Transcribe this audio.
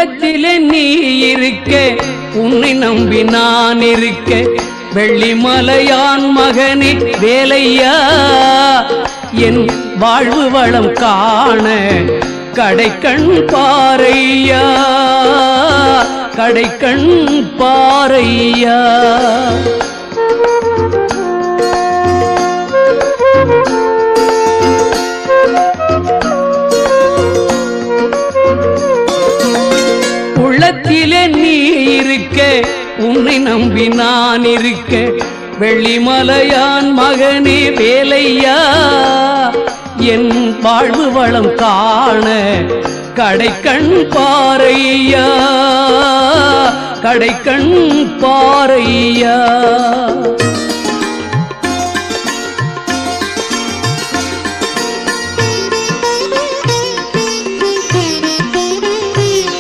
உள்ளத்திலே நீ இருக்க உன்னை நம்பி நான் இருக்க வெள்ளிமலையான் மகனே வேலையா என் வாழ்வு வளம் காண கடைக்கண் பாரையா கடைக்கண் பாரையா உள்ளத்திலே நீ இருக்க உன்னை நம்பி நான் இருக்க வெள்ளிமலையான் மகனே வேலையா என் வாழ்வு வளம் காண கடைக்கண் பாரையா கடைக்கண் பாரையா